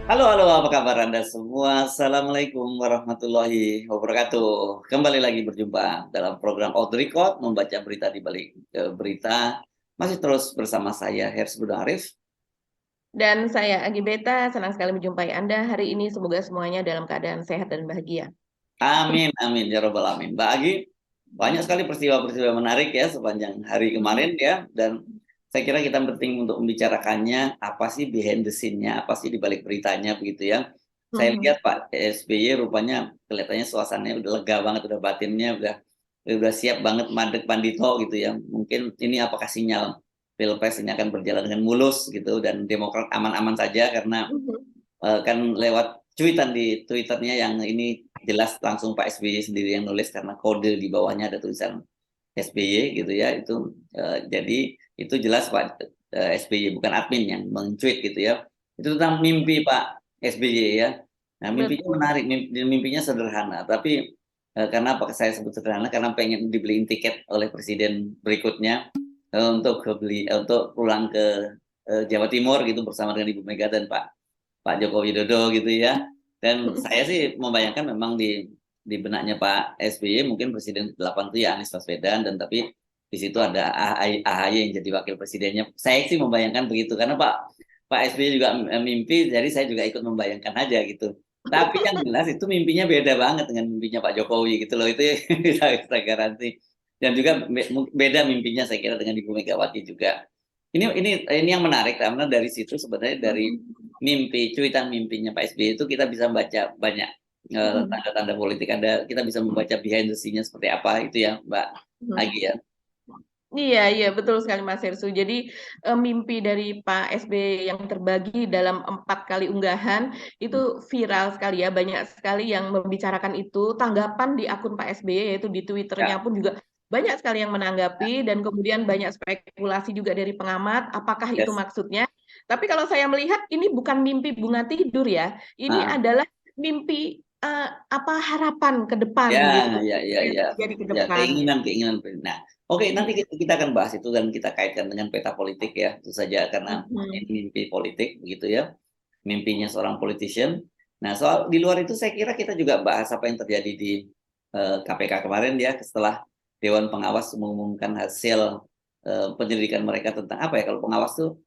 Halo, halo, apa kabar Anda semua? Assalamualaikum warahmatullahi wabarakatuh. Kembali lagi berjumpa dalam program Off the Record, membaca berita di balik berita. Masih terus bersama saya, Hers Budi Arif. Dan saya Agi Beta, senang sekali menjumpai Anda hari ini. Semoga semuanya dalam keadaan sehat dan bahagia. Amin, amin, ya robbal alamin. Mbak Agi, banyak sekali peristiwa-peristiwa menarik ya sepanjang hari kemarin ya. Dan saya kira kita penting untuk membicarakannya, apa sih behind the scene-nya, apa sih di balik beritanya begitu ya. Saya lihat Pak SBY rupanya kelihatannya suasananya udah lega banget, udah batinnya udah siap banget mandek pandito gitu ya. Mungkin ini apakah sinyal Pilpres ini akan berjalan dengan mulus gitu dan Demokrat aman-aman saja karena kan lewat cuitan di Twitternya yang ini jelas langsung Pak SBY sendiri yang nulis karena kode di bawahnya ada tulisan SBY gitu ya itu jadi itu jelas Pak SBY bukan admin yang mencuit gitu ya itu tentang mimpi Pak SBY ya. Nah mimpinya Betul. menarik, mimpinya sederhana tapi karena apa saya sebut sederhana karena pengen dibeliin tiket oleh presiden berikutnya untuk pulang ke Jawa Timur gitu bersama dengan Ibu Mega dan Pak Joko Widodo gitu ya. Dan saya sih membayangkan memang di benaknya Pak SBY mungkin presiden ke-8 itu ya Anies Baswedan dan tapi di situ ada AHY yang jadi wakil presidennya. Saya sih membayangkan begitu karena Pak SBY juga mimpi jadi saya juga ikut membayangkan aja gitu. Tapi yang jelas itu mimpinya beda banget dengan mimpinya Pak Jokowi gitu loh itu saya garansi. Dan juga beda mimpinya saya kira dengan Ibu Megawati juga. Ini yang menarik karena dari situ sebenarnya dari cuitan mimpinya Pak SBY itu kita bisa membaca banyak tanda-tanda politik. Kita bisa membaca behind the scene-nya seperti apa itu ya Mbak Agi ya. Iya, iya, betul sekali Mas Hersu. Jadi mimpi dari Pak SBY yang terbagi dalam 4 kali unggahan itu viral sekali ya, banyak sekali yang membicarakan itu. Tanggapan di akun Pak SBY yaitu di Twitternya Ya, pun juga banyak sekali yang menanggapi dan kemudian banyak spekulasi juga dari pengamat. Apakah itu yes. maksudnya? Tapi kalau saya melihat ini bukan mimpi bunga tidur ya, ini Ah, adalah mimpi apa harapan ke depan ya, gitu. ya, ya, Yang ya, terjadi ke ya, depan. keinginan. Nah, oke, nanti Iya. kita akan bahas itu dan kita kaitkan dengan peta politik ya, itu saja karena ini Mhm. mimpi politik begitu ya, mimpinya seorang politician. Nah, soal di luar itu saya kira kita juga bahas apa yang terjadi di KPK kemarin ya, setelah Dewan Pengawas mengumumkan hasil penyelidikan mereka tentang apa ya, kalau pengawas tuh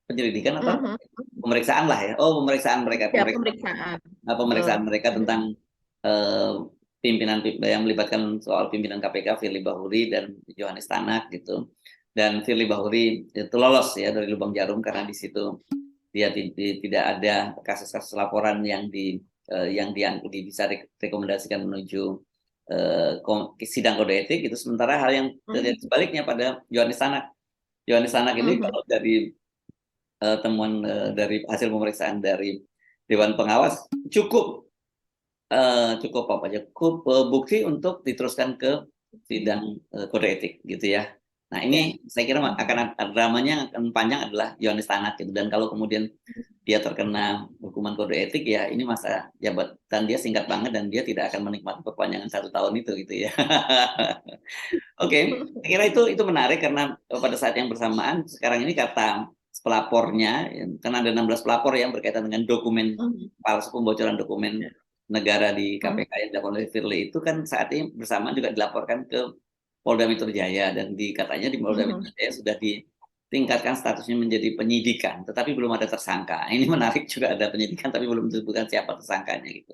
penyelidikan atau Mhm. pemeriksaan lah ya. Oh, pemeriksaan mereka, Ya, pemeriksaan. Betul. pemeriksaan mereka tentang eh, pimpinan yang melibatkan soal pimpinan KPK Firly Bahuri dan Yohanes Tanak gitu. Dan Firly Bahuri itu lolos ya dari lubang jarum karena di situ dia tidak ada kasus-kasus laporan yang bisa rekomendasikan menuju sidang kode etik itu sementara hal yang terjadi Mhm. sebaliknya pada Yohanes Tanak. Yohanes Tanak ini Mhm. kalau dari temuan dari hasil pemeriksaan dari Dewan Pengawas cukup cukup apa aja, cukup bukti untuk diteruskan ke sidang kode etik gitu ya. Nah Ya. ini saya kira akan dramanya akan panjang adalah Yohanes Tanak gitu dan kalau kemudian dia terkena hukuman kode etik ya ini masa jabatan dia singkat banget dan dia tidak akan menikmati perpanjangan 1 tahun itu gitu ya. Oke, saya kira itu menarik karena pada saat yang bersamaan sekarang ini kata pelapornya, karena ada 16 pelapor yang berkaitan dengan dokumen Mhm. palsu pembocoran dokumen negara di Mhm. KPK yang dilakukan oleh Firly itu kan saat ini bersamaan juga dilaporkan ke Polda Metro Jaya dan katanya di Polda Metro Mhm. Jaya sudah ditingkatkan statusnya menjadi penyidikan, tetapi belum ada tersangka. Ini menarik juga ada penyidikan tapi belum disebutkan siapa tersangkanya gitu.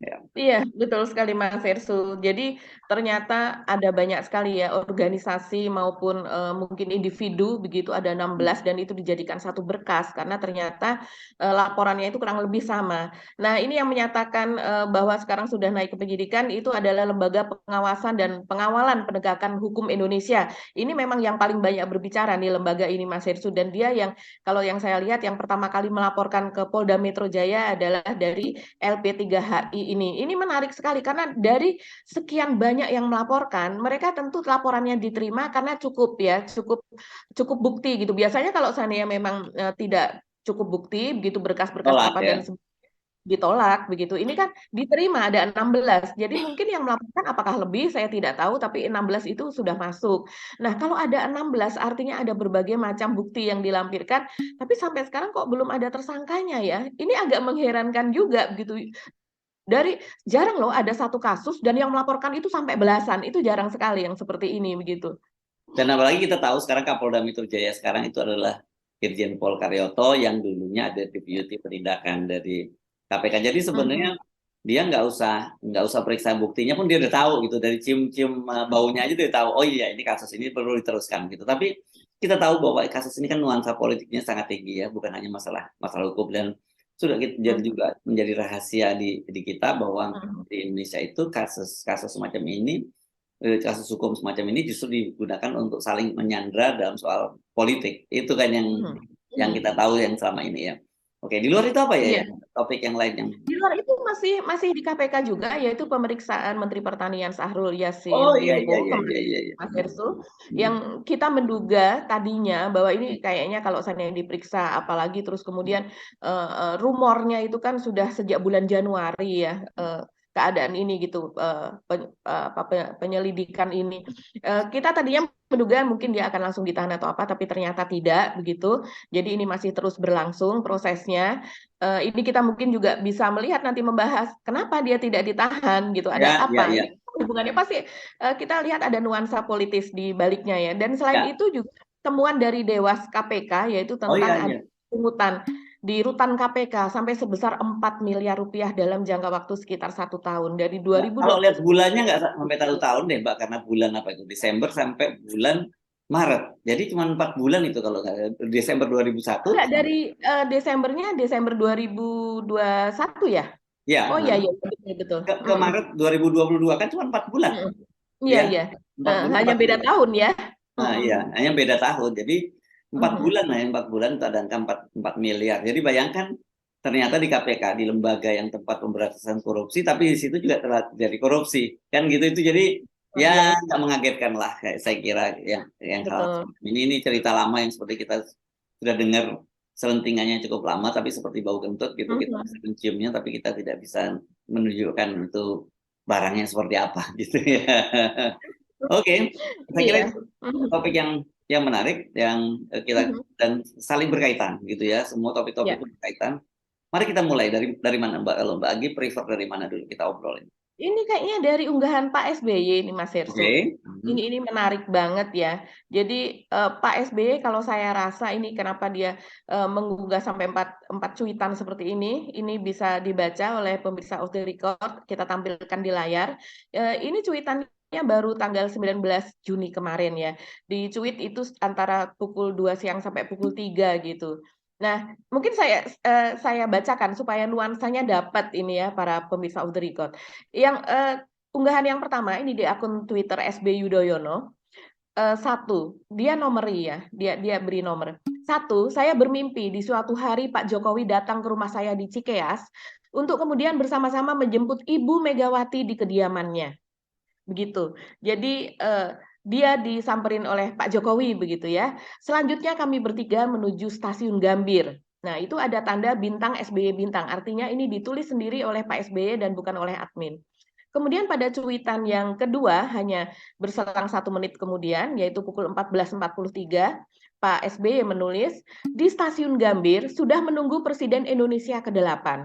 Ya. Iya, betul sekali Mas Versu. Jadi ternyata ada banyak sekali ya organisasi maupun mungkin individu begitu ada 16 dan itu dijadikan satu berkas karena ternyata laporannya itu kurang lebih sama. Nah, ini yang menyatakan bahwa sekarang sudah naik ke penyidikan itu adalah Lembaga Pengawasan dan Pengawalan Penegakan Hukum Indonesia. Ini memang yang paling banyak berbicara nih lembaga ini Mas Versu dan dia yang kalau yang saya lihat yang pertama kali melaporkan ke Polda Metro Jaya adalah dari LP3HI ini. Ini menarik sekali karena dari sekian banyak yang melaporkan, mereka tentu laporannya diterima karena cukup ya, cukup cukup bukti gitu. Biasanya kalau seandainya memang tidak cukup bukti, begitu berkas-berkas Tolak apa dan ya. ditolak begitu. Ini kan diterima ada 16. Jadi mungkin yang melaporkan apakah lebih saya tidak tahu, tapi 16 itu sudah masuk. Nah, kalau ada 16 artinya ada berbagai macam bukti yang dilampirkan, tapi sampai sekarang kok belum ada tersangkanya ya. Ini agak mengherankan juga begitu. Dari jarang loh ada satu kasus dan yang melaporkan itu sampai belasan. Itu jarang sekali yang seperti ini begitu. Dan apalagi kita tahu sekarang Kapolda Metro Jaya sekarang itu adalah Irjen Pol Karyoto yang dulunya ada deputi penindakan dari KPK. Jadi sebenarnya dia nggak usah periksa buktinya pun dia udah tahu gitu, dari cium-cium baunya aja dia tahu, oh iya ini kasus ini perlu diteruskan gitu. Tapi kita tahu bahwa kasus ini kan nuansa politiknya sangat tinggi ya, bukan hanya masalah hukum, dan sudah jadi juga menjadi rahasia di kita bahwa di Indonesia itu kasus semacam ini, kasus hukum semacam ini justru digunakan untuk saling menyandra dalam soal politik. Itu kan yang kita tahu yang selama ini ya. Oke, di luar itu apa ya, Iya. topik yang lain yang Di luar itu masih di KPK juga, yaitu pemeriksaan Menteri Pertanian Syahrul Yassin oh iya iya Limpo iya iya kemarin, iya, iya. Mas Hersul, yang kita menduga tadinya bahwa ini kayaknya kalau seandainya diperiksa, apalagi terus kemudian rumornya itu kan sudah sejak bulan Januari ya, keadaan ini gitu, penyelidikan ini. Kita tadinya menduga mungkin dia akan langsung ditahan atau apa, tapi ternyata tidak begitu. Jadi ini masih terus berlangsung prosesnya. Ini kita mungkin juga bisa melihat nanti membahas kenapa dia tidak ditahan gitu, ada Ya, ya, apa? ya, Ini hubungannya pasti kita lihat ada nuansa politis di baliknya ya. Dan selain ya. itu juga temuan dari Dewas KPK yaitu Oh tentang iya ada iya. pungutan di rutan KPK sampai sebesar 4 miliar rupiah dalam jangka waktu sekitar 1 tahun dari Nah, kalau lihat 2021. bulannya nggak sampai 1 tahun deh, Mbak, karena bulan apa itu? Desember sampai bulan Maret. Jadi cuma 4 bulan itu kalau nggak Desember 2001. Enggak, dari Desembernya Desember 2021 ya? Ya, Oh iya iya betul betul. ke Maret 2022 kan cuma 4 bulan. Mm. Iya Ya, iya. 4 bulan Hanya 4 beda bulan. tahun ya. Nah, iya, hanya beda tahun. Jadi 4 Mhm. bulan lah, yang 4 bulan itu ada angka 4 miliar. Jadi bayangkan ternyata di KPK, di lembaga yang tempat pemberantasan korupsi, tapi di situ juga telah terjadi korupsi. Kan gitu, itu jadi Oh, ya iya, nggak mengagetkan lah, saya kira yang hal betul. ini cerita lama yang seperti kita sudah dengar selentingannya cukup lama, tapi seperti bau kentut gitu, kita bisa Mhm. menciumnya, tapi kita tidak bisa menunjukkan itu barangnya seperti apa gitu ya. Oke, saya kira Iya. itu Mhm. topik yang menarik, yang kita Mhm. dan saling berkaitan gitu ya. Semua topik-topik Ya. itu berkaitan. Mari kita mulai dari mana, Mbak? Kalau Mbak Agi prefer dari mana dulu kita obrolin? Ini kayaknya dari unggahan Pak SBY ini Mas Hersul. Oke. Ini menarik banget ya. Jadi Pak SBY kalau saya rasa ini kenapa dia mengunggah sampai empat cuitan seperti ini bisa dibaca oleh pemirsa Off the Record, kita tampilkan di layar. Ini cuitannya baru tanggal 19 Juni kemarin ya. Di tweet itu antara pukul 2 siang sampai pukul 3 gitu. Nah, mungkin saya bacakan supaya nuansanya dapat ini ya para pemirsa Off the Record. Yang unggahan yang pertama ini di akun Twitter SB Yudhoyono. Satu, dia nomori ya, dia beri nomor. Satu, saya bermimpi di suatu hari Pak Jokowi datang ke rumah saya di Cikeas untuk kemudian bersama-sama menjemput Ibu Megawati di kediamannya. Begitu. Jadi dia disamperin oleh Pak Jokowi begitu ya. Selanjutnya kami bertiga menuju stasiun Gambir. Nah, itu ada tanda bintang SBY bintang. Artinya ini ditulis sendiri oleh Pak SBY dan bukan oleh admin. Kemudian pada cuitan yang kedua, hanya berselang 1 menit kemudian, yaitu pukul 14.43, Pak SBY menulis, di stasiun Gambir sudah menunggu Presiden Indonesia ke-8.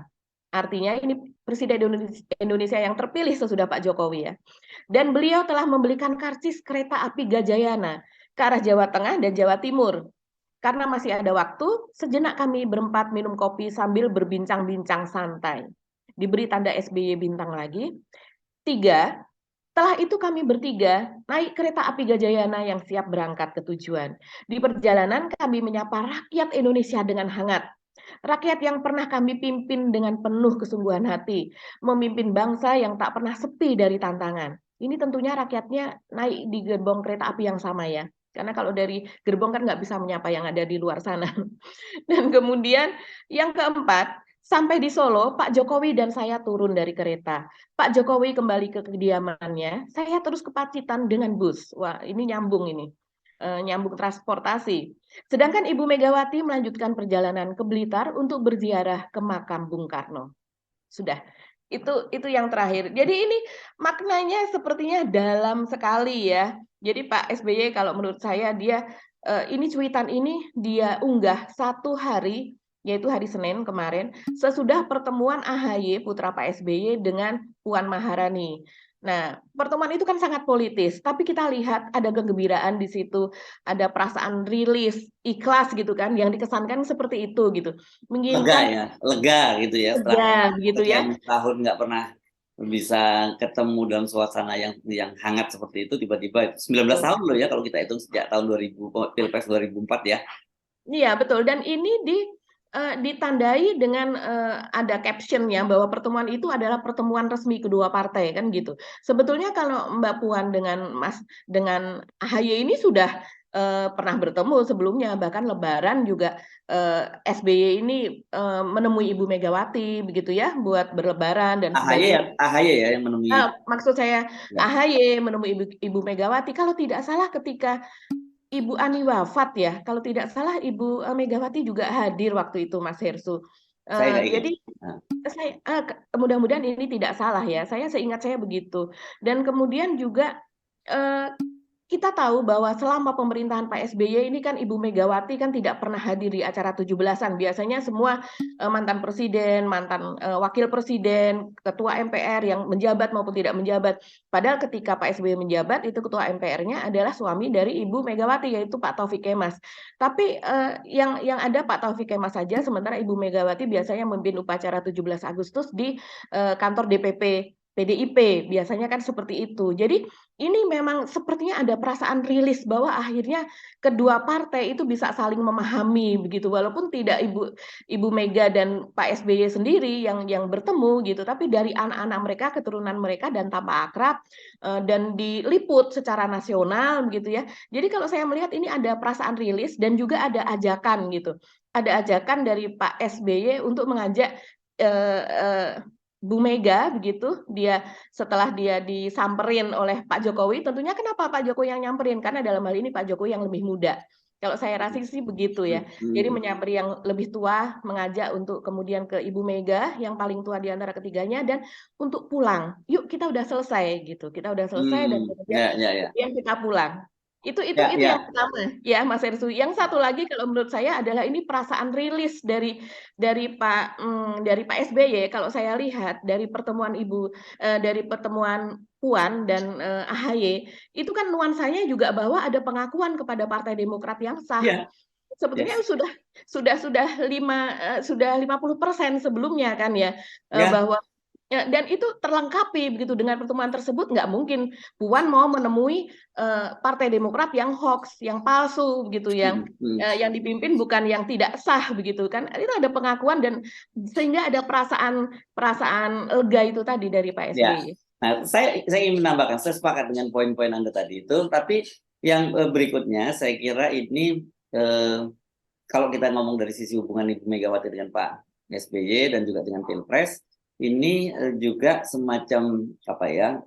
Artinya ini Presiden Indonesia yang terpilih sesudah Pak Jokowi ya. Dan beliau telah membelikan karcis kereta api Gajayana ke arah Jawa Tengah dan Jawa Timur. Karena masih ada waktu, sejenak kami berempat minum kopi sambil berbincang-bincang santai. Diberi tanda SBY bintang lagi. 3, setelah itu kami bertiga naik kereta api Gajayana yang siap berangkat ke tujuan. Di perjalanan kami menyapa rakyat Indonesia dengan hangat. Rakyat yang pernah kami pimpin dengan penuh kesungguhan hati, memimpin bangsa yang tak pernah sepi dari tantangan. Ini tentunya rakyatnya naik di gerbong kereta api yang sama ya. Karena kalau dari gerbong kan nggak bisa menyapa yang ada di luar sana. Dan kemudian yang keempat, sampai di Solo, Pak Jokowi dan saya turun dari kereta. Pak Jokowi kembali ke kediamannya, saya terus ke Pacitan dengan bus. Wah, ini nyambung ini. Nyambung transportasi. Sedangkan Ibu Megawati melanjutkan perjalanan ke Blitar untuk berziarah ke makam Bung Karno. Sudah. Itu yang terakhir. Jadi ini maknanya sepertinya dalam sekali ya. Jadi Pak SBY kalau menurut saya dia ini cuitan ini dia unggah 1 hari, yaitu hari Senin kemarin, sesudah pertemuan AHY putra Pak SBY dengan Puan Maharani. Nah, pertemuan itu kan sangat politis, tapi kita lihat ada kegembiraan di situ, ada perasaan rilis, ikhlas gitu kan, yang dikesankan seperti itu gitu. Lega Menginginkan ya, lega gitu ya setelah lega gitu ya. sekian tahun nggak pernah bisa ketemu dalam suasana yang hangat seperti itu, tiba-tiba itu 19 tahun loh ya kalau kita hitung sejak tahun 2000 Pilpres 2004 ya. Iya betul, dan ini ditandai dengan ada caption-nya bahwa pertemuan itu adalah pertemuan resmi kedua partai kan gitu. Sebetulnya kalau Mbak Puan dengan AHY ini sudah pernah bertemu sebelumnya, bahkan Lebaran juga SBY ini menemui Ibu Megawati begitu ya buat berlebaran dan sebagainya. AHY ya yang menemui Maksud saya ya. AHY menemui Ibu Megawati kalau tidak salah ketika Ibu Ani wafat ya, kalau tidak salah Ibu Megawati juga hadir waktu itu Mas Hersu. Saya nggak ingat. Jadi Nah, saya mudah-mudahan ini tidak salah ya. Saya seingat saya begitu. Dan kemudian juga eh, kita tahu bahwa selama pemerintahan Pak SBY ini kan Ibu Megawati kan tidak pernah hadir di acara 17-an. Biasanya semua mantan presiden, mantan wakil presiden, ketua MPR yang menjabat maupun tidak menjabat. Padahal ketika Pak SBY menjabat itu ketua MPR-nya adalah suami dari Ibu Megawati yaitu Pak Taufik Kemas. Tapi yang ada Pak Taufik Kemas saja, sementara Ibu Megawati biasanya memimpin upacara 17 Agustus di kantor DPP PDIP. Biasanya kan seperti itu. Jadi ini memang sepertinya ada perasaan rilis bahwa akhirnya kedua partai itu bisa saling memahami begitu, walaupun tidak Ibu Mega dan Pak SBY sendiri yang bertemu gitu, tapi dari anak-anak mereka, keturunan mereka dan tambah akrab dan diliput secara nasional begitu ya. Jadi kalau saya melihat ini ada perasaan rilis dan juga ada ajakan gitu, ada ajakan dari Pak SBY untuk mengajak eh, eh, Bu Mega begitu, setelah dia disamperin oleh Pak Jokowi, tentunya kenapa Pak Jokowi yang nyamperin? Karena dalam hal ini Pak Jokowi yang lebih muda. Kalau saya rasa sih begitu ya. Jadi menyamperi yang lebih tua, mengajak untuk kemudian ke Ibu Mega yang paling tua di antara ketiganya dan untuk pulang. Yuk kita udah selesai gitu. Kita udah selesai dan ya. kemudian kita pulang. Itu Ya, yang ya. pertama ya Mas Ersu. Yang satu lagi kalau menurut saya adalah ini perasaan rilis dari Pak SBY. Kalau saya lihat dari pertemuan Puan dan AHY itu kan nuansanya juga bahwa ada pengakuan kepada Partai Demokrat yang sah. Ya, Sebetulnya yes. sudah 50% sebelumnya kan ya, Ya, bahwa dan itu terlengkapi begitu dengan pertemuan tersebut. Nggak mungkin Puan mau menemui Partai Demokrat yang hoax, yang palsu begitu, yang dipimpin bukan yang tidak sah begitu kan. Itu ada pengakuan dan sehingga ada perasaan lega itu tadi dari Pak ya. SBY. Nah, saya ingin menambahkan, saya sepakat dengan poin-poin Anda tadi itu, tapi yang berikutnya saya kira ini kalau kita ngomong dari sisi hubungan Ibu Megawati dengan Pak SBY dan juga dengan Pilpres, ini juga semacam apa ya,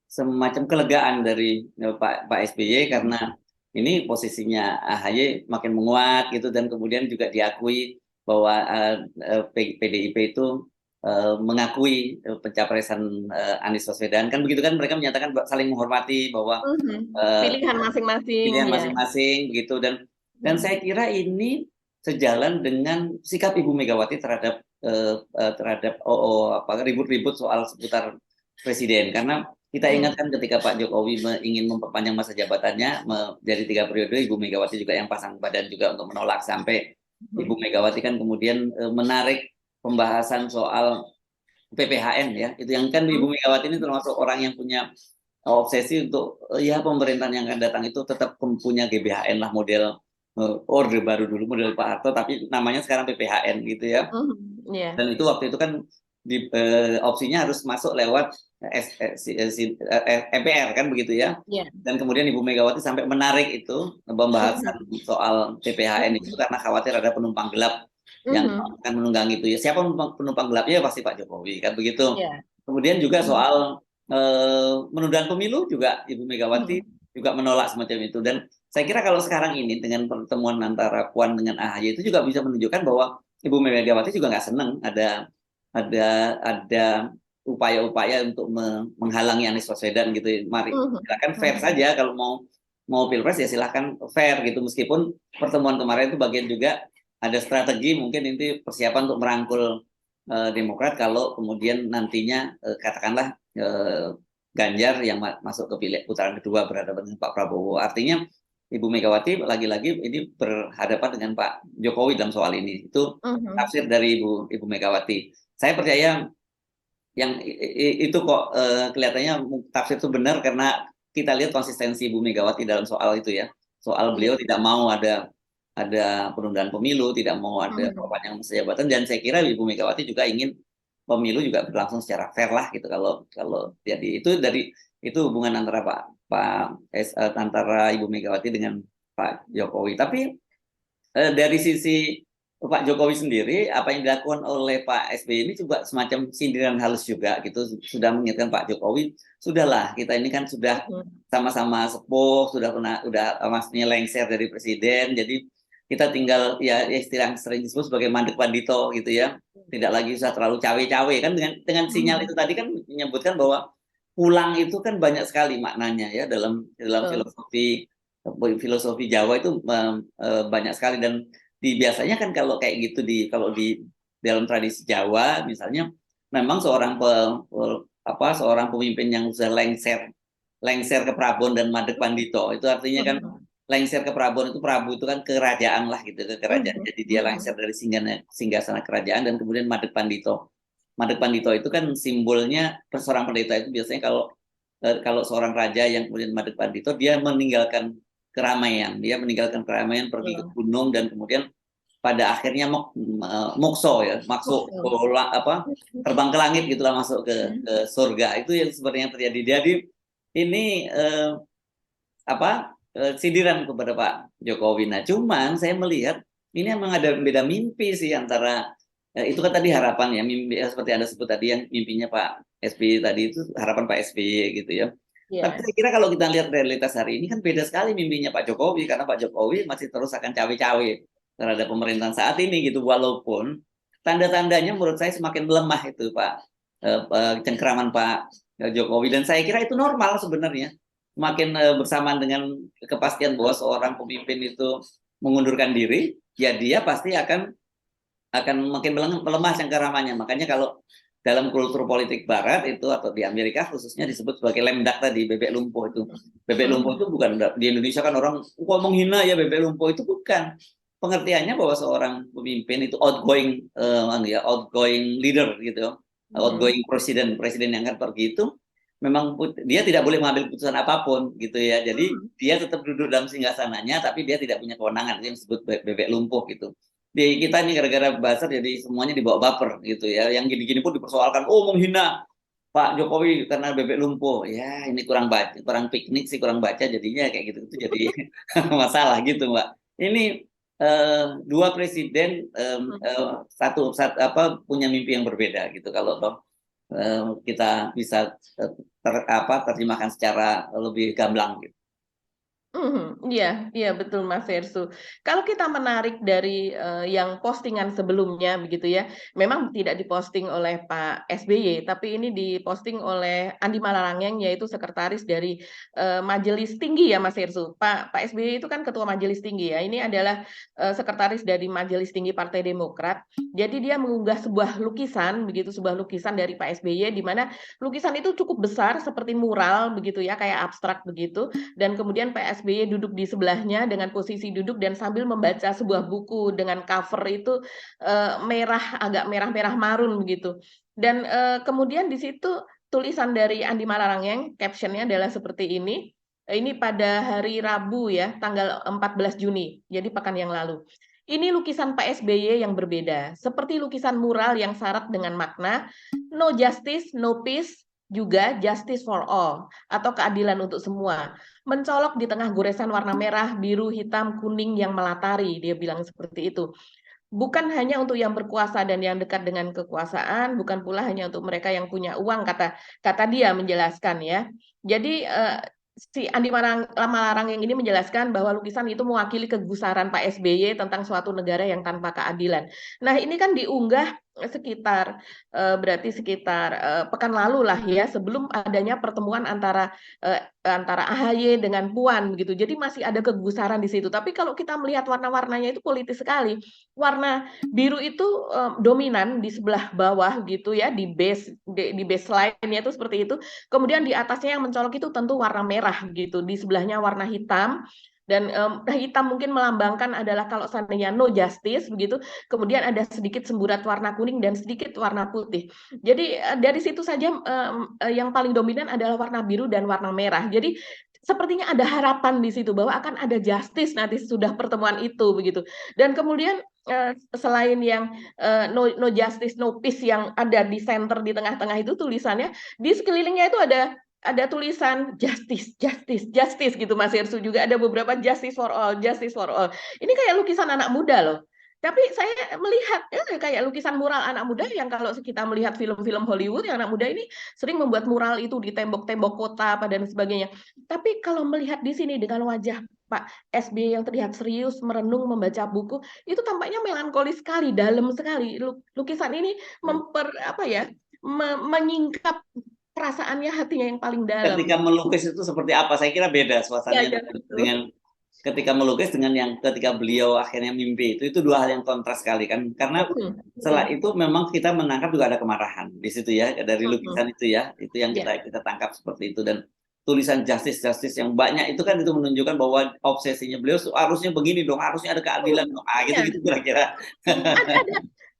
semacam kelegaan dari Pak SBY karena ini posisinya AHY makin menguat gitu dan kemudian juga diakui bahwa PDIP itu mengakui pencapresan Anies Baswedan kan begitu kan, mereka menyatakan saling menghormati bahwa Pilihan masing-masing pilihan ya. masing-masing begitu dan saya kira ini sejalan dengan sikap Ibu Megawati terhadap ribut-ribut soal seputar presiden karena kita ingatkan ketika Pak Jokowi ingin memperpanjang masa jabatannya dari 3 periode, Ibu Megawati juga yang pasang badan juga untuk menolak sampai Ibu Megawati kan kemudian menarik pembahasan soal PPHN ya, itu yang kan Ibu Megawati ini termasuk orang yang punya obsesi untuk ya pemerintahan yang akan datang itu tetap punya GBHN lah, model orde baru dulu model Pak Harto tapi namanya sekarang PPHN gitu ya. Yeah. Dan itu waktu itu kan opsinya harus masuk lewat MPR kan begitu ya. Yeah. Dan kemudian Ibu Megawati sampai menarik itu pembahasan soal PPHN itu karena khawatir ada penumpang gelap yang akan menunggang itu ya. Siapa penumpang gelapnya? Pasti Pak Jokowi kan begitu. Yeah. Kemudian juga soal penundaan pemilu juga Ibu Megawati juga menolak semacam itu. Dan saya kira kalau sekarang ini dengan pertemuan antara Puan dengan AHY itu juga bisa menunjukkan bahwa Ibu Megawati juga nggak senang ada ada upaya-upaya untuk menghalangi Anies Baswedan gitu. Mari silakan fair saja, kalau mau pilpres ya silahkan fair gitu, meskipun pertemuan kemarin itu bagian juga ada strategi, mungkin ini persiapan untuk merangkul Demokrat kalau kemudian nantinya katakanlah Ganjar yang masuk ke putaran kedua berhadapan dengan Pak Prabowo. Artinya Ibu Megawati lagi-lagi ini berhadapan dengan Pak Jokowi dalam soal ini. Itu tafsir dari Ibu Megawati. Saya percaya yang itu kok kelihatannya tafsir itu benar karena kita lihat konsistensi Ibu Megawati dalam soal itu ya. Soal beliau tidak mau ada penundaan pemilu, tidak mau ada perpanjangan masa jabatan, dan saya kira Ibu Megawati juga ingin pemilu juga berlangsung secara fair lah gitu. Kalau jadi itu hubungan antara antara Ibu Megawati dengan Pak Jokowi. Tapi dari sisi Pak Jokowi sendiri, apa yang dilakukan oleh Pak SBY ini juga semacam sindiran halus juga gitu, sudah mengingatkan Pak Jokowi, sudahlah kita ini kan sudah sama-sama sepuh, udah maksudnya lengser dari presiden, jadi kita tinggal ya istilah sering disebut sebagai mandek pandito gitu ya, tidak lagi usah terlalu cawe-cawe kan, dengan sinyal itu tadi kan menyebutkan bahwa pulang itu kan banyak sekali maknanya ya dalam filosofi Jawa itu banyak sekali, dan biasanya kan kalau kayak gitu kalau di dalam tradisi Jawa misalnya memang seorang pemimpin yang sudah lengser ke Prabon dan Madeg Pandito, itu artinya kan lengser ke Prabon itu Prabu itu kan kerajaan lah gitu, ke kerajaan. Jadi dia lengser dari singgasana kerajaan, dan kemudian Madeg Pandito. Madeg Pandito itu kan simbolnya seorang pendeta itu biasanya kalau seorang raja yang kemudian Madeg Pandito, dia meninggalkan keramaian, pergi ke gunung, dan kemudian pada akhirnya mokso ya, terbang ke langit gitulah, masuk ke surga. Itu yang sebenarnya terjadi. Jadi ini sindiran kepada Pak Jokowi. Nah, cuman saya melihat ini memang ada beda mimpi sih antara itu kan tadi harapan ya, mimpi seperti Anda sebut tadi, yang mimpinya Pak SBY tadi itu harapan Pak SBY gitu ya. Tapi saya kira kalau kita lihat realitas hari ini kan beda sekali mimpinya Pak Jokowi, karena Pak Jokowi masih terus akan cawe-cawe terhadap pemerintahan saat ini gitu, walaupun tanda-tandanya menurut saya semakin melemah itu Pak cengkeraman Pak Jokowi, dan saya kira itu normal sebenarnya. Semakin bersamaan dengan kepastian bahwa seorang pemimpin itu mengundurkan diri, ya dia pasti akan makin melemah cengkeramannya. Makanya kalau dalam kultur politik barat itu, atau di Amerika khususnya, disebut sebagai lemdak tadi, bebek lumpuh itu. Bebek lumpuh itu bukan di Indonesia kan orang kok menghina ya bebek lumpuh, itu bukan. Pengertiannya bahwa seorang pemimpin itu outgoing leader gitu. Outgoing presiden yang akan pergi itu memang dia tidak boleh mengambil keputusan apapun gitu ya. Jadi dia tetap duduk dalam singgasananya, tapi dia tidak punya kewenangan, itu yang disebut bebek lumpuh gitu. Di kita ini gara-gara buzzer jadi semuanya dibawa baper gitu ya. Yang gini-gini pun dipersoalkan, menghina Pak Jokowi karena bebek lumpuh. Ya, ini kurang piknik sih, kurang baca jadinya kayak gitu. Itu jadi masalah gitu, Mbak. Ini dua presiden punya mimpi yang berbeda gitu. Kalau kita bisa terjemahkan secara lebih gamblang gitu. Iya, iya betul Mas Versu. Kalau kita menarik dari yang postingan sebelumnya begitu ya, memang tidak diposting oleh Pak SBY, tapi ini diposting oleh Andi Malarangeng, yaitu sekretaris dari Majelis Tinggi ya Mas Versu. Pak SBY itu kan ketua Majelis Tinggi ya. Ini adalah sekretaris dari Majelis Tinggi Partai Demokrat. Jadi dia mengunggah sebuah lukisan dari Pak SBY, di mana lukisan itu cukup besar seperti mural begitu ya, kayak abstrak begitu. Dan kemudian Pak SBY duduk di sebelahnya dengan posisi duduk dan sambil membaca sebuah buku dengan cover itu agak merah-merah marun begitu. Dan kemudian di situ tulisan dari Andi Malarangeng, captionnya adalah seperti ini. Ini pada hari Rabu ya, tanggal 14 Juni, jadi pekan yang lalu. Ini lukisan Pak SBY yang berbeda, seperti lukisan mural yang syarat dengan makna no justice, no peace, juga justice for all, atau keadilan untuk semua. Mencolok di tengah goresan warna merah, biru, hitam, kuning yang melatari, dia bilang seperti itu. Bukan hanya untuk yang berkuasa dan yang dekat dengan kekuasaan, bukan pula hanya untuk mereka yang punya uang, kata dia menjelaskan ya. Jadi si Andi Malarangeng ini menjelaskan bahwa lukisan itu mewakili kegusaran Pak SBY tentang suatu negara yang tanpa keadilan. Nah, ini kan diunggah berarti sekitar pekan lalu lah ya, sebelum adanya pertemuan antara AHY dengan Puan begitu. Jadi masih ada kegusaran di situ. Tapi kalau kita melihat warna-warnanya itu politis sekali. Warna biru itu dominan di sebelah bawah gitu ya, di baseline-nya itu seperti itu. Kemudian di atasnya yang mencolok itu tentu warna merah gitu. Di sebelahnya warna hitam. Dan hitam mungkin melambangkan adalah kalau seandainya no justice begitu, kemudian ada sedikit semburat warna kuning dan sedikit warna putih. Jadi dari situ saja yang paling dominan adalah warna biru dan warna merah. Jadi sepertinya ada harapan di situ bahwa akan ada justice nanti sudah pertemuan itu begitu. Dan kemudian selain yang no justice no peace yang ada di center di tengah-tengah itu tulisannya, di sekelilingnya itu ada tulisan justice, justice, justice gitu Mas Hersu, juga ada beberapa justice for all, justice for all. Ini kayak lukisan anak muda loh. Tapi saya melihat kayak lukisan mural anak muda yang kalau kita melihat film-film Hollywood yang anak muda ini sering membuat mural itu di tembok-tembok kota apa dan sebagainya. Tapi kalau melihat di sini dengan wajah Pak SBY yang terlihat serius, merenung, membaca buku, itu tampaknya melankolis sekali, dalam sekali. Lukisan ini menyingkap perasaannya, hatinya yang paling dalam. Ketika melukis itu seperti apa? Saya kira beda Ya, suasananya dengan ketika melukis dengan yang ketika beliau akhirnya mimpi itu dua hal yang kontras sekali kan, karena setelah itu memang kita menangkap juga ada kemarahan di situ ya dari lukisan itu ya, itu yang kita tangkap seperti itu. Dan tulisan justice justice yang banyak itu kan itu menunjukkan bahwa obsesinya beliau harusnya begini dong, harusnya ada keadilan dong, gitu kira-kira.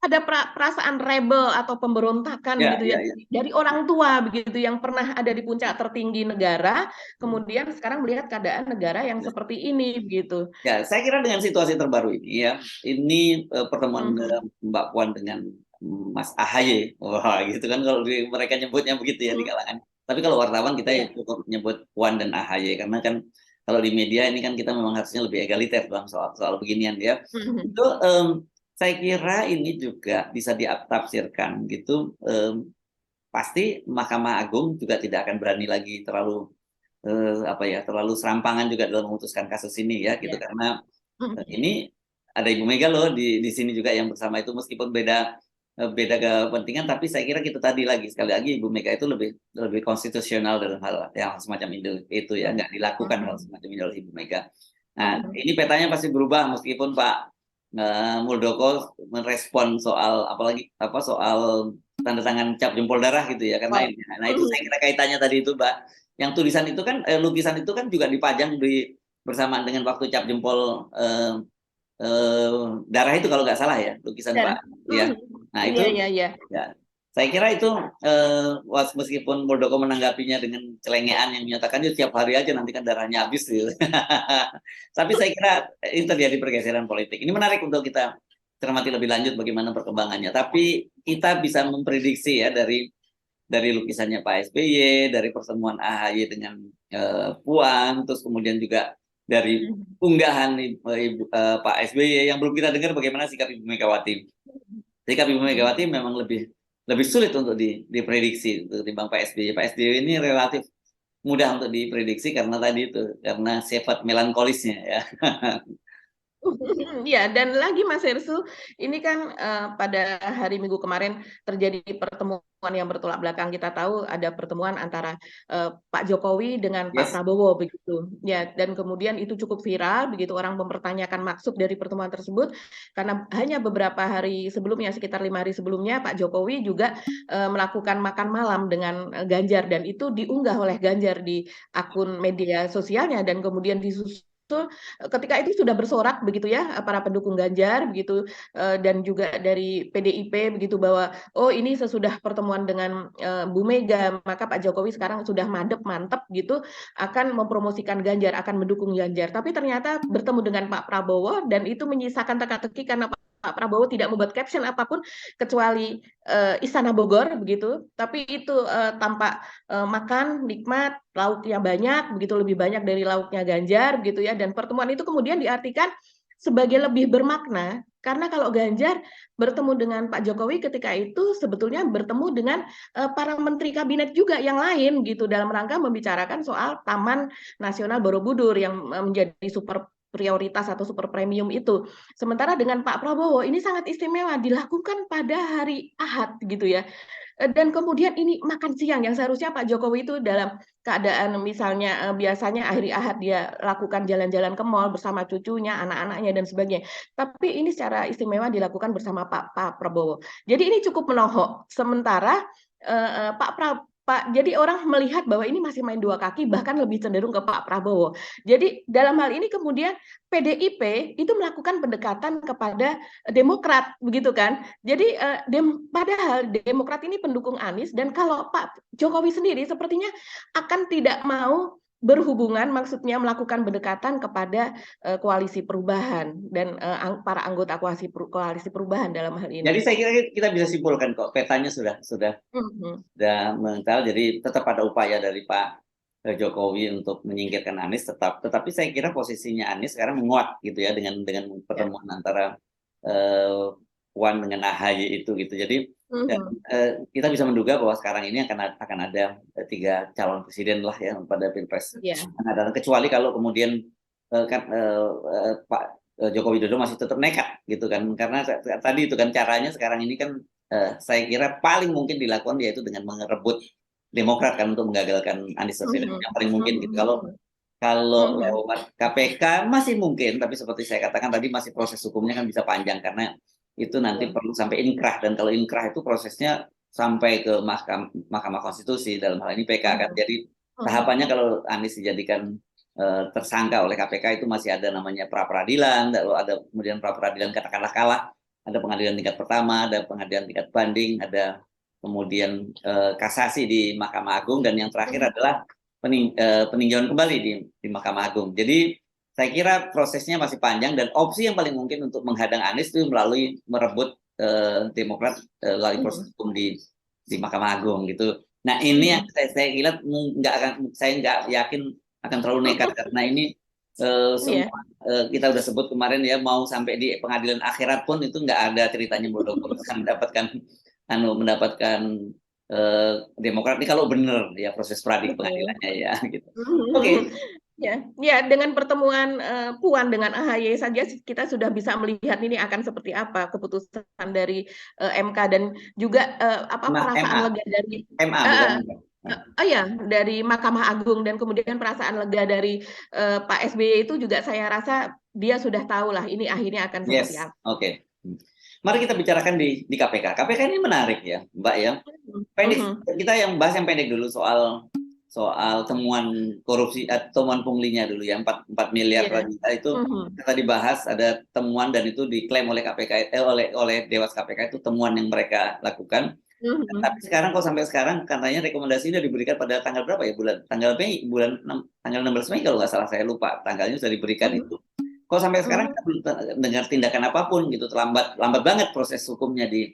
Ada perasaan rebel atau pemberontakan gitu ya, dari orang tua begitu yang pernah ada di puncak tertinggi negara, kemudian sekarang melihat keadaan negara yang seperti ini begitu. Ya, saya kira dengan situasi terbaru ini ya, ini pertemuan Mbak Puan dengan Mas AHY, wah gitu kan kalau mereka nyebutnya begitu ya di kalangan. Tapi kalau wartawan kita ya cukup nyebut Puan dan AHY karena kan kalau di media ini kan kita memang harusnya lebih egaliter bang soal beginian ya. Itu saya kira ini juga bisa ditafsirkan gitu. Pasti Mahkamah Agung juga tidak akan berani lagi terlalu terlalu serampangan juga dalam memutuskan kasus ini ya gitu, karena ini ada Ibu Mega loh di sini juga yang bersama itu, meskipun beda kepentingan, tapi saya kira kita tadi sekali lagi Ibu Mega itu lebih konstitusional dalam hal yang semacam itu ya, nggak dilakukan hal semacam ini oleh Ibu Mega. Nah ini petanya pasti berubah meskipun Pak Muldoko merespon soal soal tanda tangan cap jempol darah gitu ya, karena nah itu saya kira kaitannya tadi itu Mbak, yang tulisan itu kan lukisan itu kan juga dipajang bersamaan dengan waktu cap jempol darah itu kalau nggak salah ya, lukisan Pak ya. Nah itu ya, saya kira itu meskipun Muldoko menanggapinya dengan celengean yang menyatakan itu tiap hari aja nanti kan darahnya habis gitu. Tapi saya kira ini terjadi pergeseran politik. Ini menarik untuk kita cermati lebih lanjut bagaimana perkembangannya. Tapi kita bisa memprediksi ya dari lukisannya Pak SBY, dari pertemuan AHY dengan Puan, terus kemudian juga dari unggahan Pak SBY yang belum kita dengar bagaimana sikap Ibu Megawati. Sikap Ibu Megawati memang lebih sulit untuk diprediksi ketimbang Pak SBY. Pak SBY ini relatif mudah untuk diprediksi karena tadi itu, karena sifat melankolisnya ya. Ya, dan lagi Mas Hersu, ini kan pada hari Minggu kemarin terjadi pertemuan yang bertolak belakang. Kita tahu ada pertemuan antara Pak Jokowi dengan Pak Prabowo begitu. Ya, dan kemudian itu cukup viral begitu, orang mempertanyakan maksud dari pertemuan tersebut karena hanya beberapa hari sebelumnya, sekitar 5 hari sebelumnya, Pak Jokowi juga melakukan makan malam dengan Ganjar, dan itu diunggah oleh Ganjar di akun media sosialnya, dan kemudian ketika itu sudah bersorak begitu ya para pendukung Ganjar begitu, dan juga dari PDIP begitu, bahwa ini sesudah pertemuan dengan Bu Mega maka Pak Jokowi sekarang sudah mantep gitu akan mempromosikan Ganjar, akan mendukung Ganjar. Tapi ternyata bertemu dengan Pak Prabowo dan itu menyisakan teka-teki karena Pak Prabowo tidak membuat caption apapun kecuali Istana Bogor begitu, tapi itu tampak makan nikmat, lauknya banyak begitu, lebih banyak dari lauknya Ganjar gitu ya. Dan pertemuan itu kemudian diartikan sebagai lebih bermakna karena kalau Ganjar bertemu dengan Pak Jokowi ketika itu sebetulnya bertemu dengan para menteri kabinet juga yang lain gitu dalam rangka membicarakan soal Taman Nasional Borobudur yang menjadi super prioritas atau super premium itu. Sementara dengan Pak Prabowo ini sangat istimewa, dilakukan pada hari Ahad gitu ya. Dan kemudian ini makan siang yang seharusnya Pak Jokowi itu dalam keadaan misalnya biasanya akhir Ahad dia lakukan jalan-jalan ke mal bersama cucunya, anak-anaknya dan sebagainya. Tapi ini secara istimewa dilakukan bersama Pak Prabowo. Jadi ini cukup menohok. Sementara jadi orang melihat bahwa ini masih main dua kaki, bahkan lebih cenderung ke Pak Prabowo. Jadi dalam hal ini kemudian PDIP itu melakukan pendekatan kepada Demokrat, begitu kan? Jadi padahal Demokrat ini pendukung Anies, dan kalau Pak Jokowi sendiri sepertinya akan tidak mau berhubungan, maksudnya melakukan pendekatan kepada koalisi perubahan dan para anggota koalisi perubahan dalam hal Jadi ini. saya kira kita bisa simpulkan kok petanya sudah mental. Jadi tetap ada upaya dari Pak Jokowi untuk menyingkirkan Anies, tetapi saya kira posisinya Anies sekarang menguat gitu ya dengan pertemuan antara Puan dengan AHY itu gitu. Jadi kita bisa menduga bahwa sekarang ini akan ada 3 calon presiden lah ya pada Pilpres. Kecuali kalau kemudian Pak Joko Widodo masih tetap nekat gitu kan, karena tadi itu kan caranya sekarang ini kan saya kira paling mungkin dilakukan yaitu dengan merebut Demokrat kan untuk menggagalkan Anies Baswedan, yang paling mungkin gitu. Kalau lewat KPK masih mungkin, tapi seperti saya katakan tadi masih proses hukumnya kan bisa panjang karena itu nanti perlu sampai inkrah, dan kalau inkrah itu prosesnya sampai ke Mahkamah Konstitusi, dalam hal ini PK kan. Jadi tahapannya kalau Anies dijadikan tersangka oleh KPK itu masih ada namanya pra peradilan, lalu ada kemudian pra peradilan katakanlah kalah, ada pengadilan tingkat pertama, ada pengadilan tingkat banding, ada kemudian kasasi di Mahkamah Agung, dan yang terakhir adalah peninjauan kembali di Mahkamah Agung. Jadi saya kira prosesnya masih panjang, dan opsi yang paling mungkin untuk menghadang Anies itu melalui merebut Demokrat melalui proses hukum di Mahkamah Agung gitu. Nah ini yang saya kira saya nggak yakin akan terlalu nekat, karena ini semua kita udah sebut kemarin ya, mau sampai di pengadilan akhirat pun itu nggak ada ceritanya Muldoko akan mendapatkan Demokrat ini kalau benar ya proses pengadilannya ya gitu. Oke. Ya, dengan pertemuan Puan dengan AHY saja kita sudah bisa melihat ini akan seperti apa keputusan dari MK, dan juga perasaan lega dari dari Mahkamah Agung, dan kemudian perasaan lega dari Pak SBY itu juga saya rasa dia sudah tahu lah ini akhirnya akan seperti apa. Oke. Mari kita bicarakan di KPK. KPK ini menarik ya, Mbak ya. Kita yang bahas yang pendek dulu soal temuan korupsi, temuan punglinya dulu ya, 4 miliar itu kita dibahas, ada temuan dan itu diklaim oleh KPK oleh Dewas KPK, itu temuan yang mereka lakukan. Tapi sekarang kok sampai sekarang katanya rekomendasi ini diberikan pada tanggal berapa ya, tanggal 16 Mei kalau nggak salah, saya lupa tanggalnya sudah diberikan itu. Kok sampai sekarang kita belum dengar tindakan apapun gitu, lambat banget proses hukumnya di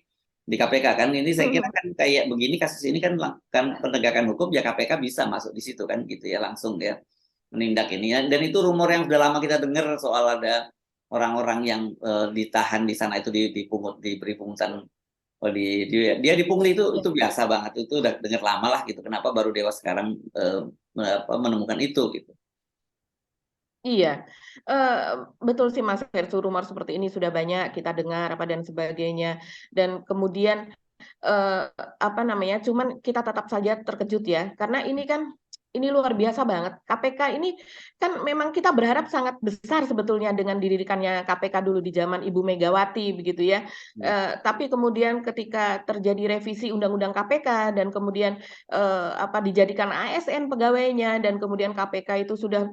KPK kan. Ini saya kira kan kayak begini, kasus ini kan penegakan hukum ya, KPK bisa masuk di situ kan gitu ya, langsung ya menindak ini ya. Dan itu rumor yang sudah lama kita dengar soal ada orang-orang yang ditahan di sana itu diberi pungutan. Dia dipungli itu biasa banget, itu udah dengar lama lah gitu. Kenapa baru Dewas sekarang menemukan itu gitu? Iya, betul sih Mas Hersu, rumor seperti ini sudah banyak kita dengar dan sebagainya, dan kemudian cuman kita tetap saja terkejut ya, karena ini luar biasa banget. KPK ini kan memang kita berharap sangat besar sebetulnya dengan didirikannya KPK dulu di zaman Ibu Megawati begitu ya. Tapi kemudian ketika terjadi revisi Undang-Undang KPK dan kemudian dijadikan ASN pegawainya, dan kemudian KPK itu sudah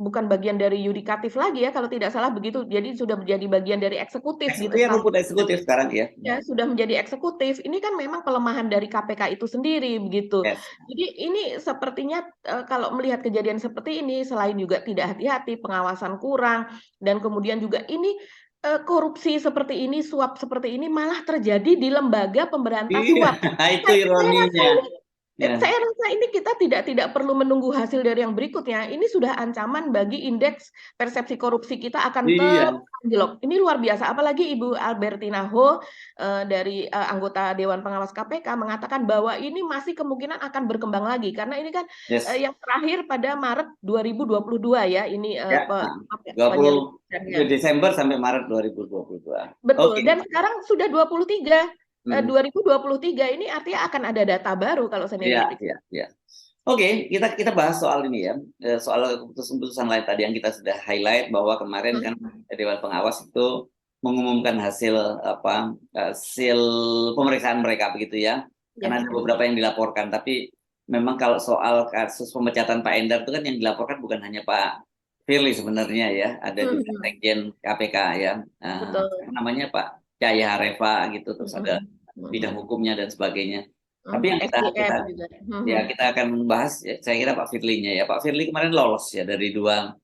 bukan bagian dari yudikatif lagi ya kalau tidak salah begitu, jadi sudah menjadi bagian dari eksekutif gitu. Ya, rumput eksekutif sekarang ya. Ya, sudah menjadi eksekutif. Ini kan memang kelemahan dari KPK itu sendiri begitu. Jadi ini sepertinya kalau melihat kejadian seperti ini, selain juga tidak hati-hati, pengawasan kurang, dan kemudian juga ini korupsi seperti ini, suap seperti ini malah terjadi di lembaga pemberantas suap. Itu ironinya. Ya. Saya rasa ini kita tidak perlu menunggu hasil dari yang berikutnya. Ini sudah ancaman bagi indeks persepsi korupsi kita akan Iya. anjlok. Ini luar biasa. Apalagi Ibu Albertina Ho dari anggota Dewan Pengawas KPK mengatakan bahwa ini masih kemungkinan akan berkembang lagi karena ini kan Yes. yang terakhir pada Maret 2022 ya. Ini Ya. 20 penyelidikannya. Desember sampai Maret 2022. Betul. Oke. Dan sekarang sudah 23. Hmm. 2023 ini artinya akan ada data baru kalau saya Iya, lihat. iya, iya. Oke, kita bahas soal ini ya, soal keputusan-keputusan lain tadi yang kita sudah highlight bahwa kemarin kan Dewan Pengawas itu mengumumkan hasil hasil pemeriksaan mereka begitu ya, karena ada beberapa yang dilaporkan. Tapi memang kalau soal kasus pemecatan Pak Endar itu kan yang dilaporkan bukan hanya Pak Firly sebenarnya ya, ada juga Sekjen KPK ya, Betul. namanya Pak Cahaya Hareva gitu, terus ada bidang hukumnya dan sebagainya. Tapi yang kita akan bahas, saya kira Pak Firly-nya ya. Pak Firly kemarin lolos ya dari dua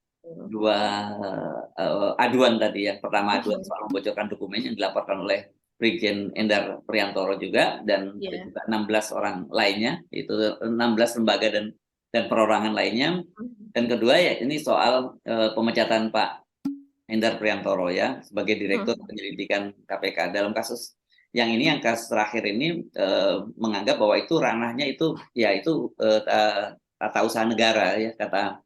aduan tadi. Yang pertama aduan soal membocorkan dokumen yang dilaporkan oleh Brigjen Endar Priantoro juga dan juga 16 orang lainnya, itu 16 lembaga dan perorangan lainnya. Dan kedua ya ini soal pemecatan Pak Endar Priantoro ya sebagai Direktur Penyelidikan KPK. Dalam kasus yang ini, yang kasus terakhir ini menganggap bahwa itu ranahnya itu ya itu tata usaha negara ya, kata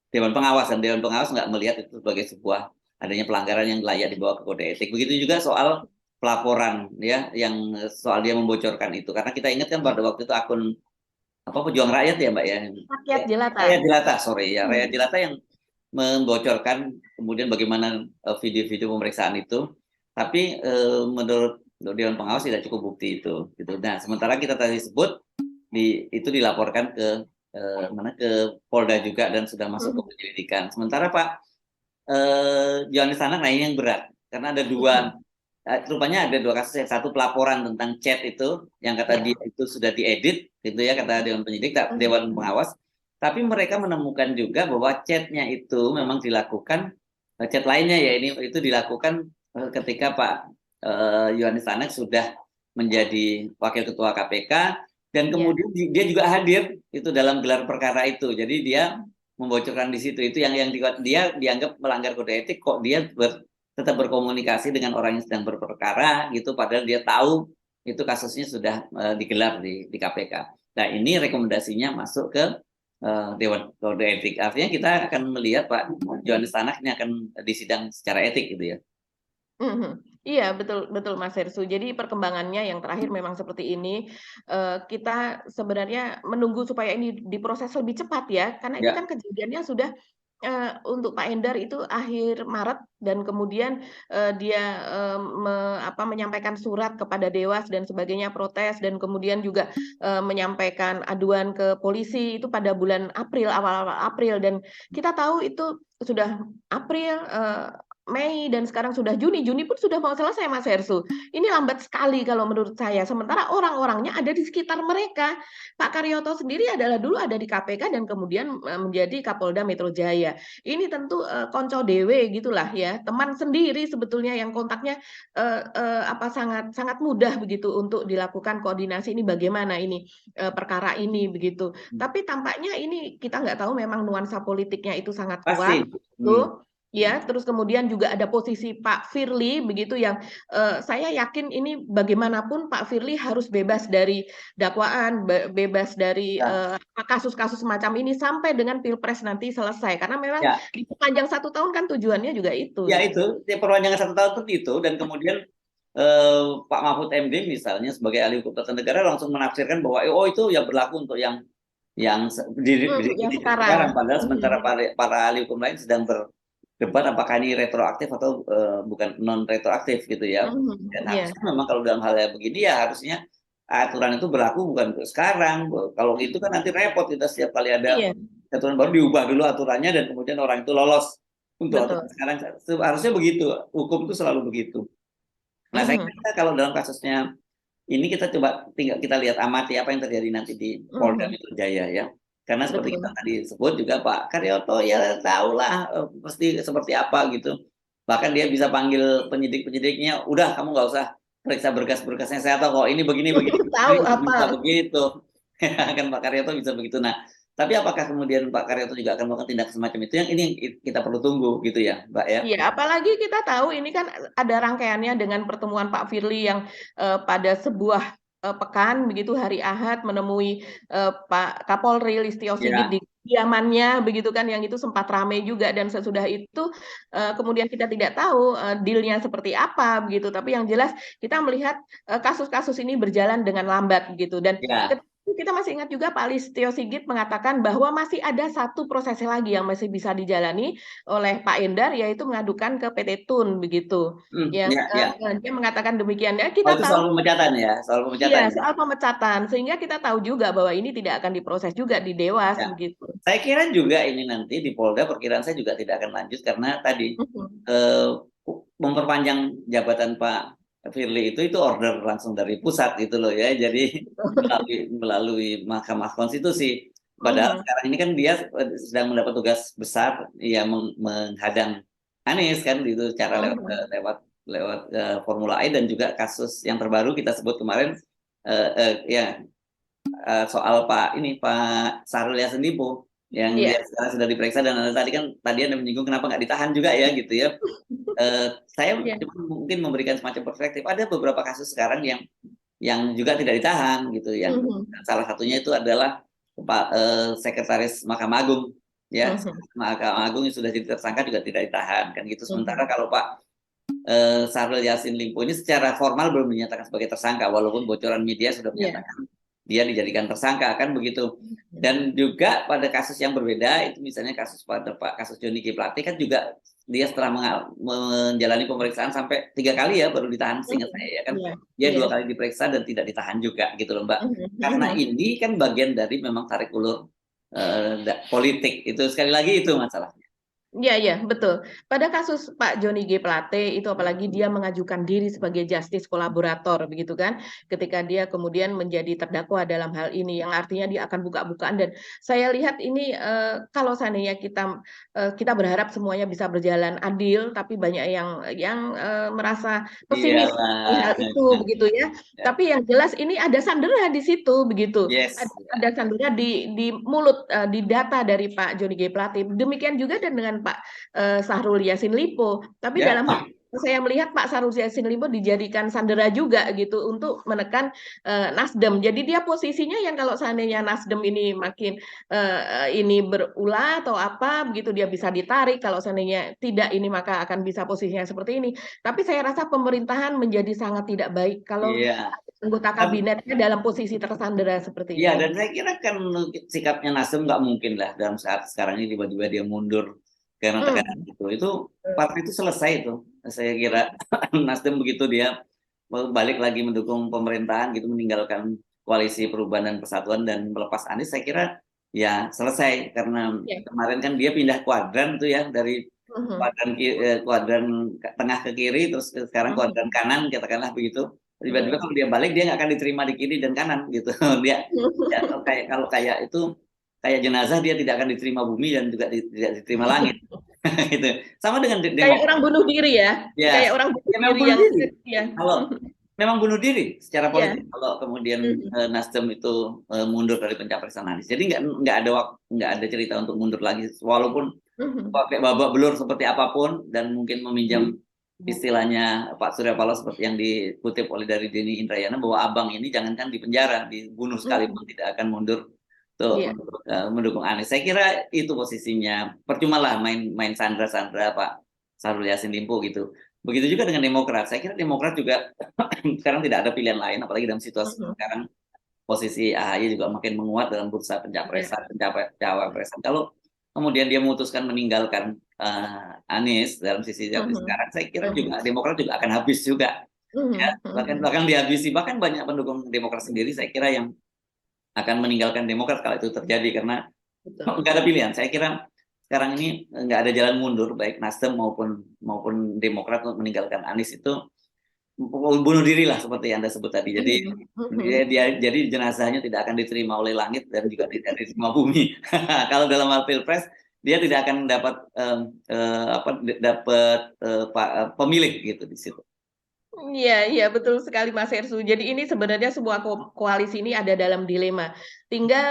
Dewan Pengawas, dan Dewan Pengawas nggak melihat itu sebagai sebuah adanya pelanggaran yang layak dibawa ke kode etik. Begitu juga soal pelaporan ya, yang soal dia membocorkan itu, karena kita ingat kan pada waktu itu akun Pejuang Rakyat ya Mbak ya, Rakyat Jelata. Rakyat Jelata, sorry ya, Rakyat Jelata yang membocorkan kemudian bagaimana video-video pemeriksaan itu, tapi menurut Dewan Pengawas tidak cukup bukti itu gitu. Nah, sementara kita tadi sebut itu dilaporkan ke ke Polda juga dan sudah masuk ke penyelidikan. Sementara Pak Johannes Tanak, nah ini yang berat karena ada dua, rupanya ada dua kasus. Yang satu pelaporan tentang chat itu yang kata dia itu sudah diedit gitu ya, kata Dewan Penyidik, Dewan Pengawas. Tapi mereka menemukan juga bahwa chatnya itu memang dilakukan, chat lainnya ya ini itu dilakukan ketika Pak Yohanes Tanak sudah menjadi Wakil Ketua KPK, dan kemudian dia juga hadir itu dalam gelar perkara itu. Jadi dia membocorkan di situ. Itu yang dia dianggap melanggar kode etik, kok dia tetap berkomunikasi dengan orang yang sedang berperkara gitu, padahal dia tahu itu kasusnya sudah digelar di KPK. Nah, ini rekomendasinya masuk ke Dewan Kode Etik. Artinya kita akan melihat Pak Johannes Tanak ini akan disidang secara etik gitu ya. Iya, betul Mas Hersu. Jadi perkembangannya yang terakhir memang seperti ini. Kita sebenarnya menunggu supaya ini diproses lebih cepat ya, karena ini kan kejadiannya sudah untuk Pak Endar itu akhir Maret, dan kemudian dia menyampaikan surat kepada Dewas dan sebagainya, protes, dan kemudian juga menyampaikan aduan ke polisi itu pada bulan April, awal-awal April, dan kita tahu itu sudah April, Mei, dan sekarang sudah Juni pun sudah mau selesai Mas Hersu. Ini lambat sekali kalau menurut saya. Sementara orang-orangnya ada di sekitar mereka. Pak Karyoto sendiri adalah dulu ada di KPK dan kemudian menjadi Kapolda Metro Jaya. Ini tentu konco dewe gitulah ya, teman sendiri sebetulnya yang kontaknya sangat mudah begitu untuk dilakukan koordinasi ini bagaimana ini perkara ini begitu. Tapi tampaknya ini kita nggak tahu, memang nuansa politiknya itu sangat kuat. Ya, terus kemudian juga ada posisi Pak Firly begitu yang saya yakin ini bagaimanapun Pak Firly harus bebas dari dakwaan, bebas dari kasus-kasus semacam ini sampai dengan Pilpres nanti selesai, karena memang di sepanjang 1 tahun kan tujuannya juga itu. Ya itu, perpanjangan 1 tahun itu, dan kemudian Pak Mahfud MD misalnya sebagai ahli hukum tata negara langsung menafsirkan bahwa itu ya berlaku untuk yang sekarang, padahal sementara para ahli hukum lain sedang berdebat apakah ini retroaktif atau bukan non retroaktif gitu ya. Dan harusnya memang kalau dalam hal yang begini ya harusnya aturan itu berlaku bukan untuk sekarang. Kalau itu kan nanti repot, kita setiap kali ada aturan baru diubah dulu aturannya dan kemudian orang itu lolos untuk aturan sekarang. Harusnya begitu, hukum itu selalu begitu. Nah, saya kira kalau dalam kasusnya ini kita coba kita lihat amati apa yang terjadi nanti di Polda Metro Jaya ya. Karena seperti kita tadi sebut juga Pak Karyoto ya tahulah pasti seperti apa gitu. Bahkan dia bisa panggil penyidik-penyidiknya, udah kamu nggak usah periksa berkas-berkasnya, saya tahu kok ini begini begini, Tahu bisa apa? begitu. Kan Pak Karyoto bisa begitu. Nah, tapi apakah kemudian Pak Karyoto juga akan melakukan tindak semacam itu? Yang ini yang kita perlu tunggu gitu ya, Mbak ya. Iya, apalagi kita tahu ini kan ada rangkaiannya dengan pertemuan Pak Firly yang pada sebuah pekan begitu hari Ahad menemui Pak Kapolri Listio Sigit Ya, di kediamannya begitu kan, yang itu sempat ramai juga, dan sesudah itu kemudian kita tidak tahu dealnya seperti apa begitu, tapi yang jelas kita melihat kasus-kasus ini berjalan dengan lambat gitu. Dan ya, kita masih ingat juga Pak Listio Sigit mengatakan bahwa masih ada satu proses lagi yang masih bisa dijalani oleh Pak Endar, yaitu mengadukan ke PT Tun begitu. Yang ya, ya. dia mengatakan demikian. Ya, Oh kita itu tahu soal pemecatan ya, soal iya pemecatan. soal pemecatan, sehingga kita tahu juga bahwa ini tidak akan diproses juga di Dewas Ya. begitu. Saya kira juga ini nanti di Polda, perkiraan saya juga tidak akan lanjut karena tadi Mhm. eh, memperpanjang jabatan Pak Firly itu order langsung dari pusat gitu loh ya. Jadi melalui Mahkamah Konstitusi. Padahal Mhm. sekarang ini kan dia sedang mendapat tugas besar ya menghadang Anies kan itu cara lewat Mhm. lewat lewat Formula E dan juga kasus yang terbaru kita sebut kemarin ya soal Pak Syahrul Yassin Limpo yang dia Iya. sekarang sudah diperiksa dan tadi Anda menyinggung kenapa nggak ditahan juga ya gitu ya. Saya Iya. cuma mungkin memberikan semacam perspektif. Ada beberapa kasus sekarang yang juga tidak ditahan gitu. Yang Mhm. salah satunya itu adalah Sekretaris Mahkamah Agung ya. Mhm. Mahkamah Agung yang sudah jadi tersangka juga tidak ditahan kan gitu. Sementara Mhm. kalau Pak Syahrul Yassin Limpo ini secara formal belum dinyatakan sebagai tersangka walaupun bocoran media sudah Iya. menyatakan dia dijadikan tersangka kan begitu. Mhm. Dan juga pada kasus yang berbeda itu misalnya kasus Johnny G Plate kan juga dia setelah menjalani pemeriksaan sampai 3 kali ya baru ditahan seingat Mhm. saya ya kan. Iya. Dia Iya. 2 kali diperiksa dan tidak ditahan juga gitu loh Mbak. Mhm. Karena Mhm. ini kan bagian dari memang tarik ulur politik itu sekali lagi itu masalahnya. Iya, iya, betul. Pada kasus Pak Johnny G. Plate itu apalagi dia mengajukan diri sebagai justice kolaborator begitu kan, ketika dia kemudian menjadi terdakwa dalam hal ini, yang artinya dia akan buka-bukaan. Dan saya lihat ini kalau seandainya kita berharap semuanya bisa berjalan adil, tapi banyak yang merasa pesimis di Iyalah. hal itu begitu ya. Ya. Tapi yang jelas ini ada sandera di situ begitu. Yes. Ada sandera di mulut, di data dari Pak Johnny G. Plate. Demikian juga dan dengan Pak Syahrul Yassin Limpo. Tapi Ya. dalam hal saya melihat Pak Syahrul Yassin Limpo dijadikan sandera juga gitu untuk menekan Nasdem. Jadi dia posisinya yang kalau seandainya Nasdem ini makin ini berulah atau apa begitu dia bisa ditarik. Kalau seandainya tidak ini maka akan bisa posisinya seperti ini. Tapi saya rasa pemerintahan menjadi sangat tidak baik kalau Iya. anggota kabinetnya dalam posisi tersandera seperti Iya, ini. dan saya kira kan sikapnya Nasdem nggak mungkin lah dalam saat sekarang ini tiba-tiba dia mundur karena tekanan Hmm. itu. Itu partai itu selesai itu. Saya kira Nasdem begitu dia balik lagi mendukung pemerintahan gitu, meninggalkan koalisi perubahan dan persatuan dan melepas Anies, saya kira ya selesai karena Ya. kemarin kan dia pindah kuadran tuh ya dari Mhm. kuadran tengah ke kiri terus sekarang kuadran Mhm. kanan katakanlah begitu. Tiba-tiba Mhm. kalau dia balik dia nggak akan diterima di kiri dan kanan gitu. Dia ya, kalau kayak itu kayak jenazah dia tidak akan diterima bumi dan juga tidak diterima langit gitu. Sama dengan Kayak orang Demokrat. bunuh diri ya, Ya, kayak orang bunuh ya memang diri bunuh yang diri. ya. Kalau memang bunuh diri secara Iya. politik kalau kemudian Mhm. Nasdem itu mundur dari pencapresan Anies. Jadi nggak ada cerita untuk mundur lagi walaupun Mhm. pakai babak belur seperti apapun dan mungkin meminjam istilahnya Pak Surya Paloh seperti yang dikutip oleh dari Denny Indrayana bahwa abang ini jangankan di penjara, dibunuh Mhm. sekalipun tidak akan mundur tuh Iya. untuk mendukung Anies. Saya kira itu posisinya. Percuma lah main sandra-sandra Pak Syahrul Yassin Limpo gitu. Begitu juga dengan Demokrat. Saya kira Demokrat juga sekarang tidak ada pilihan lain apalagi dalam situasi Mhm. sekarang posisi AHY juga makin menguat dalam bursa Iya. cawapresan. Kalau kemudian dia memutuskan meninggalkan Anies dalam sisi Mhm. sekarang, saya kira Mhm. juga Demokrat juga akan habis juga. Ya, Mhm. bahkan Mhm. bahkan dihabisi, bahkan banyak pendukung Demokrat sendiri saya kira yang akan meninggalkan Demokrat kalau itu terjadi karena Betul. nggak ada pilihan. Saya kira sekarang ini nggak ada jalan mundur baik Nasdem maupun Demokrat untuk meninggalkan Anies itu bunuh diri lah seperti yang Anda sebut tadi. Jadi Mhm. dia, Mhm. dia jadi jenazahnya tidak akan diterima oleh langit dan juga tidak diterima bumi. Kalau dalam hal pilpres dia tidak akan dapat dapat pemilih gitu di situ. Iya, iya betul sekali Mas Hersu. Jadi ini sebenarnya sebuah koalisi ini ada dalam dilema. Tinggal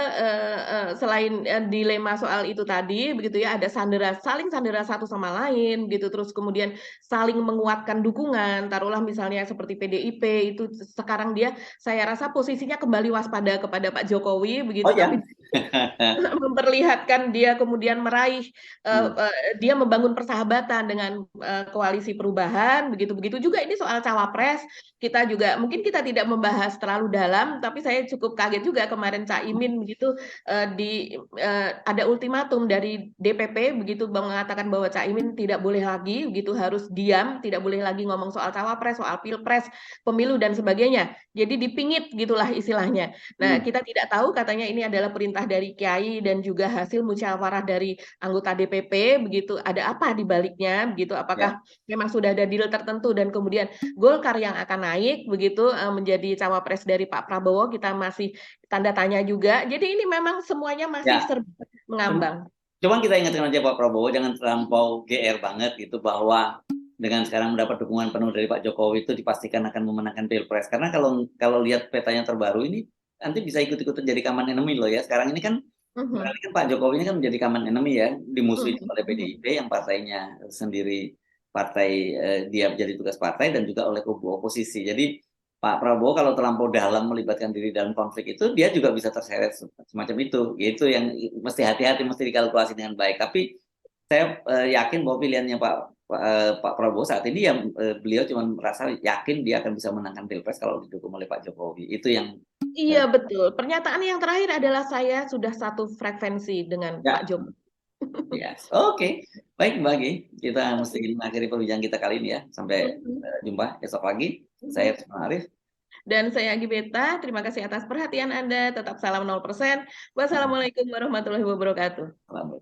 selain dilema soal itu tadi, begitu ya, ada saling sandera satu sama lain, gitu. Terus kemudian saling menguatkan dukungan. Taruhlah misalnya seperti PDIP itu sekarang saya rasa posisinya kembali waspada kepada Pak Jokowi, Oh begitu. ya. Tapi memperlihatkan dia kemudian meraih dia membangun persahabatan dengan koalisi perubahan begitu juga ini soal cawapres kita juga mungkin kita tidak membahas terlalu dalam tapi saya cukup kaget juga kemarin Caimin begitu ada ultimatum dari DPP begitu mengatakan bahwa Caimin tidak boleh lagi begitu harus diam tidak boleh lagi ngomong soal cawapres soal pilpres pemilu dan sebagainya jadi dipingit gitulah istilahnya. Nah, Hmm. kita tidak tahu katanya ini adalah perintah dari Kiai dan juga hasil musyawarah dari anggota DPP, begitu. Ada apa di baliknya, begitu? Ya. Apakah memang sudah ada deal tertentu dan kemudian Golkar yang akan naik, begitu, menjadi cawapres dari Pak Prabowo? Kita masih tanda tanya juga. Jadi ini memang semuanya masih Ya. mengambang. Coba kita ingatkan aja Pak Prabowo, jangan terlampau GR banget gitu bahwa dengan sekarang mendapat dukungan penuh dari Pak Jokowi itu dipastikan akan memenangkan Pilpres. Karena kalau lihat petanya terbaru ini nanti bisa ikut-ikutan jadi common enemy loh ya. Sekarang ini kan Mhm, berarti kan Pak Jokowi ini kan menjadi common enemy ya, dimusuhi mhm, oleh mhm. PDIP yang partainya sendiri partai dia jadi tugas partai dan juga oleh kubu oposisi. Jadi Pak Prabowo kalau terlampau dalam melibatkan diri dalam konflik itu dia juga bisa terseret semacam itu. Itu yang mesti hati-hati, mesti dikalkulasi dengan baik. Tapi saya yakin bahwa pilihannya Pak Prabowo saat ini yang beliau cuma merasa yakin dia akan bisa menangkan Pilpres kalau didukung oleh Pak Jokowi. Itu yang Iya, betul. Pernyataan yang terakhir adalah saya sudah satu frekuensi dengan Pak ya. Jokowi. Yes, oke. Baik, Mbak Gi. Kita mesti mengakhiri perbincangan kita kali ini ya. Sampai Mhm, jumpa esok pagi. Saya mhm. Risman Arif. Dan saya Agi Beta, terima kasih atas perhatian Anda. Tetap salam 0%. Wassalamualaikum warahmatullahi wabarakatuh. Selamat